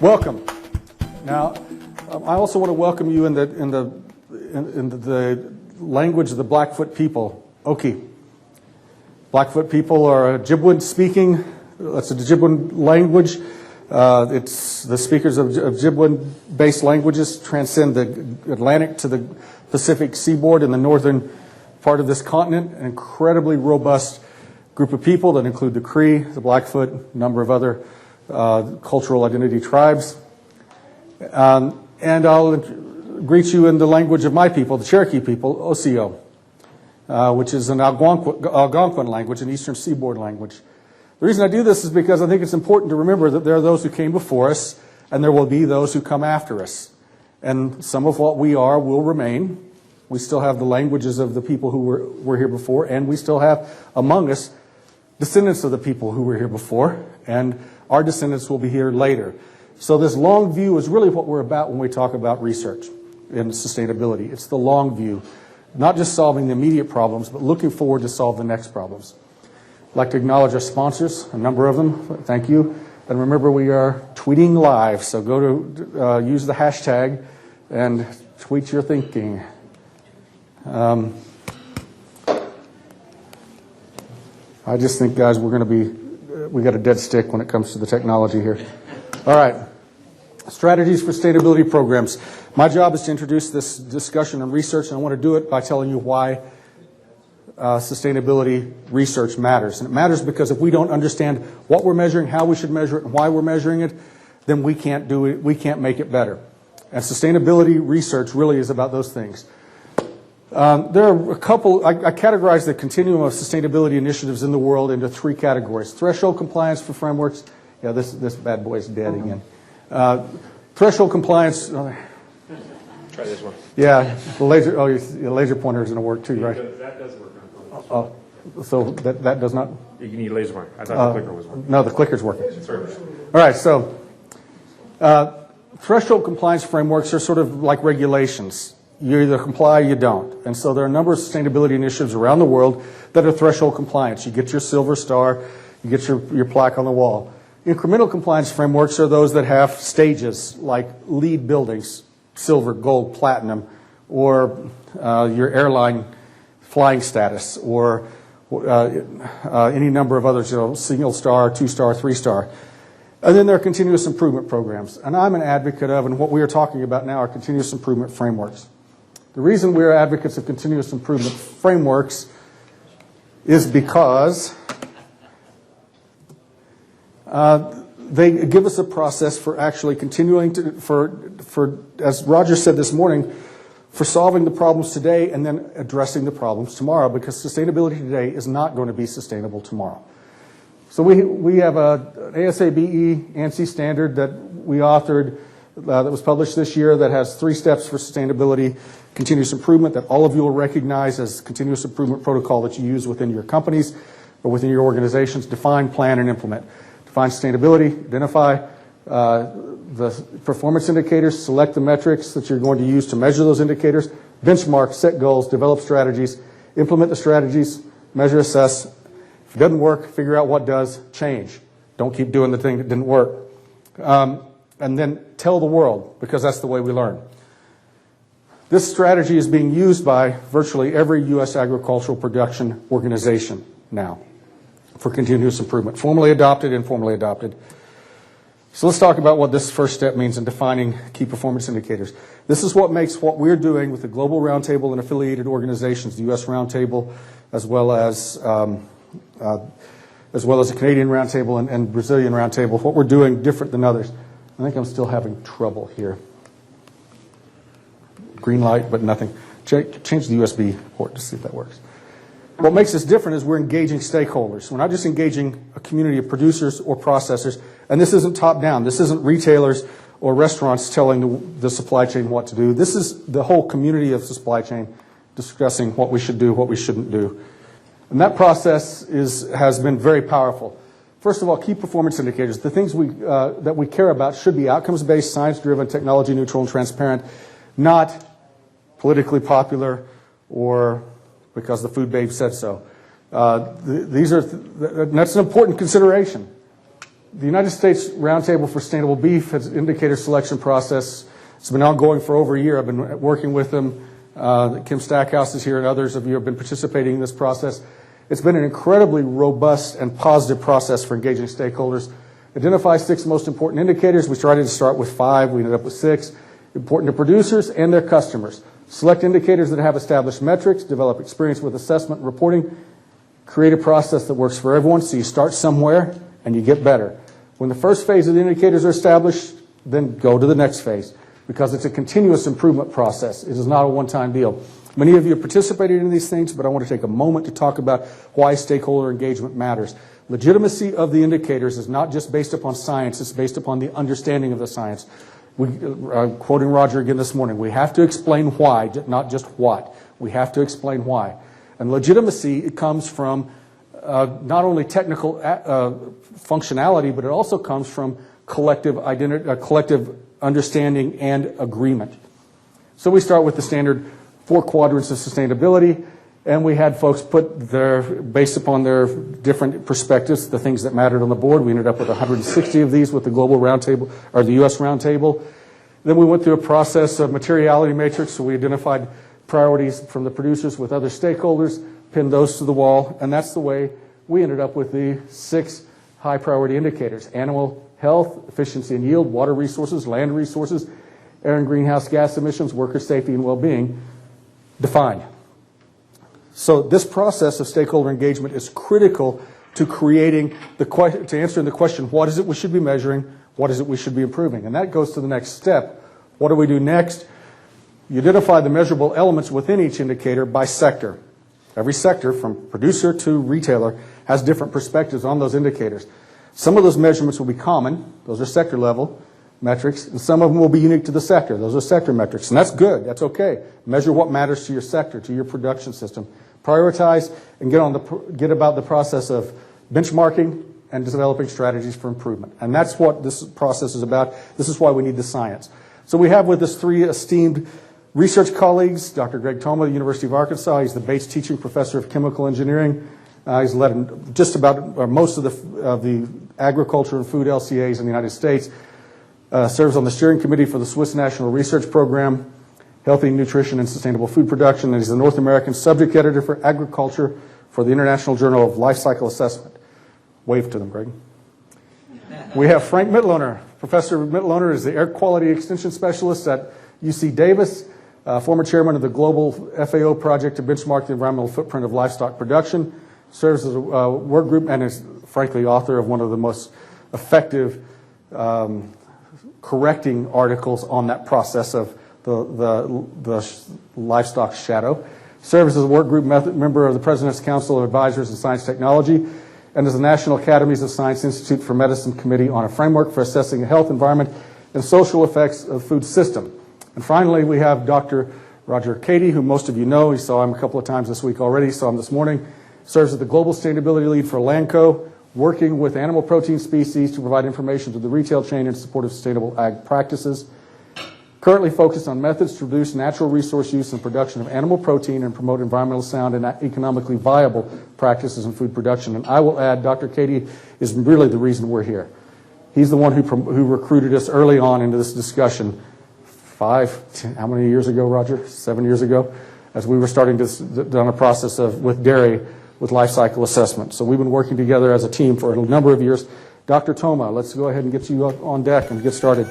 Welcome. Now, I also want to welcome you in the language of the Blackfoot people, Oki. Blackfoot people are Ojibwe speaking. That's a Ojibwe language. It's the speakers of Ojibwe-based languages transcend the Atlantic to the Pacific seaboard in the northern part of this continent. An incredibly robust group of people that include the Cree, the Blackfoot, a number of other cultural identity tribes. And I'll greet you in the language of my people, the Cherokee people, Osio, which is an Algonquin language, an eastern seaboard language. The reason I do this is because I think it's important to remember that there are those who came before us, and there will be those who come after us. And some of what we are will remain. We still have the languages of the people who were here before, and we still have among us descendants of the people who were here before, and our descendants will be here later. So this long view is really what we're about when we talk about research and sustainability. It's the long view, not just solving the immediate problems, but looking forward to solve the next problems. I'd like to acknowledge our sponsors, a number of them. Thank you. And remember, we are tweeting live, so go to use the hashtag and tweet your thinking. I just think, guys, we got a dead stick when it comes to the technology here. All right. Strategies for sustainability programs. My job is to introduce this discussion and research, and I want to do it by telling you why sustainability research matters. And it matters because if we don't understand what we're measuring, how we should measure it, and why we're measuring it, then we can't do it, we can't make it better. And sustainability research really is about those things. There are a couple, I categorize the continuum of sustainability initiatives in the world into three categories. Threshold compliance for frameworks. Yeah, this bad boy's dead again. Threshold compliance. Try this one. Yeah, the laser. Oh, your laser pointer is going to work too, right? That does work on phone. Oh, so that does not. You need a laser pointer. I thought the clicker was working. No, the clicker's working. Sorry. All right, so threshold compliance frameworks are sort of like regulations. You either comply or you don't. And so there are a number of sustainability initiatives around the world that are threshold compliance. You get your silver star, you get your plaque on the wall. Incremental compliance frameworks are those that have stages like LEED buildings, silver, gold, platinum, or your airline flying status, or any number of others, single star, 2-star, 3-star. And then there are continuous improvement programs. And I'm an advocate of, and what we are talking about now are continuous improvement frameworks. The reason we're advocates of continuous improvement frameworks is because they give us a process for actually continuing to, for as Roger said this morning, for solving the problems today and then addressing the problems tomorrow, because sustainability today is not going to be sustainable tomorrow. So we have an ASABE ANSI standard that we authored that was published this year that has 3 steps for sustainability continuous improvement that all of you will recognize as continuous improvement protocol that you use within your companies or within your organizations. Define, plan, and implement. Define sustainability, identify the performance indicators, select the metrics that you're going to use to measure those indicators, benchmark, set goals, develop strategies, implement the strategies, measure, assess. If it doesn't work, figure out what does, change. Don't keep doing the thing that didn't work. And then tell the world, because that's the way we learn. This strategy is being used by virtually every U.S. agricultural production organization now for continuous improvement, formally adopted, informally adopted. So let's talk about what this first step means in defining key performance indicators. This is what makes what we're doing with the Global Roundtable and affiliated organizations, the U.S. Roundtable, as well as the Canadian Roundtable and Brazilian Roundtable, what we're doing different than others. I think I'm still having trouble here. Green light, but nothing. Change the USB port to see if that works. What makes us different is we're engaging stakeholders. We're not just engaging a community of producers or processors, and this isn't top-down. This isn't retailers or restaurants telling the supply chain what to do. This is the whole community of supply chain discussing what we should do, what we shouldn't do. And that process has been very powerful. First of all, key performance indicators. The things that we care about should be outcomes-based, science-driven, technology-neutral, and transparent, not politically popular or because the food babe said so. That's an important consideration. The United States Roundtable for Sustainable Beef has an indicator selection process. It's been ongoing for over a year. I've been working with them. Kim Stackhouse is here, and others of you have been participating in this process. It's been an incredibly robust and positive process for engaging stakeholders. Identify 6 most important indicators. We started to start with 5. We ended up with 6. Important to producers and their customers. Select indicators that have established metrics. Develop experience with assessment and reporting. Create a process that works for everyone, so you start somewhere and you get better. When the first phase of the indicators are established, then go to the next phase, because it's a continuous improvement process. It is not a one-time deal. Many of you have participated in these things, but I want to take a moment to talk about why stakeholder engagement matters. Legitimacy of the indicators is not just based upon science, it's based upon the understanding of the science. Quoting Roger again this morning, we have to explain why, not just what. We have to explain why. And legitimacy, it comes from not only technical functionality, but it also comes from collective understanding and agreement. So we start with the standard 4 quadrants of sustainability, and we had folks put based upon their different perspectives, the things that mattered on the board. We ended up with 160 of these with the global roundtable, or the U.S. roundtable. Then we went through a process of materiality matrix, so we identified priorities from the producers with other stakeholders, pinned those to the wall, and that's the way we ended up with the 6 high priority indicators: animal health, efficiency and yield, water resources, land resources, air and greenhouse gas emissions, worker safety and well-being, defined. So this process of stakeholder engagement is critical to creating to answering the question, what is it we should be measuring, what is it we should be improving? And that goes to the next step. What do we do next? You identify the measurable elements within each indicator by sector. Every sector, from producer to retailer, has different perspectives on those indicators. Some of those measurements will be common. Those are sector level metrics. And some of them will be unique to the sector. Those are sector metrics. And that's good. That's okay. Measure what matters to your sector, to your production system. Prioritize and get about the process of benchmarking and developing strategies for improvement. And that's what this process is about. This is why we need the science. So we have with us 3 esteemed research colleagues. Dr. Greg Thoma, University of Arkansas. He's the Bates Teaching Professor of Chemical Engineering. He's led just about most of the agriculture and food LCAs in the United States. Serves on the steering committee for the Swiss National Research Program, Healthy Nutrition and Sustainable Food Production, and he's the North American subject editor for agriculture for the International Journal of Life Cycle Assessment. Wave to them, Greg. We have Frank Mitloehner. Professor Mitloehner is the Air Quality Extension Specialist at UC Davis, former chairman of the Global FAO project to benchmark the environmental footprint of livestock production, serves as a work group, and is, frankly, author of one of the most effective correcting articles on that process of the livestock shadow. Serves as a work group member of the President's Council of Advisors in Science Technology, and is the National Academies of Science Institute for Medicine Committee on a framework for assessing the health, environment, and social effects of the food system. And finally, we have Dr. Roger Cady, who most of you know. You saw him a couple of times this week already, saw him this morning. Serves as the Global Sustainability Lead for Lanco, working with animal protein species to provide information to the retail chain in support of sustainable ag practices. Currently focused on methods to reduce natural resource use and production of animal protein and promote environmental sound and economically viable practices in food production. And I will add, Dr. Cady is really the reason we're here. He's the one who recruited us early on into this discussion how many years ago, Roger? 7 years ago, as we were starting on a process with dairy with life cycle assessment. So we've been working together as a team for a number of years. Dr. Thoma, let's go ahead and get you up on deck and get started.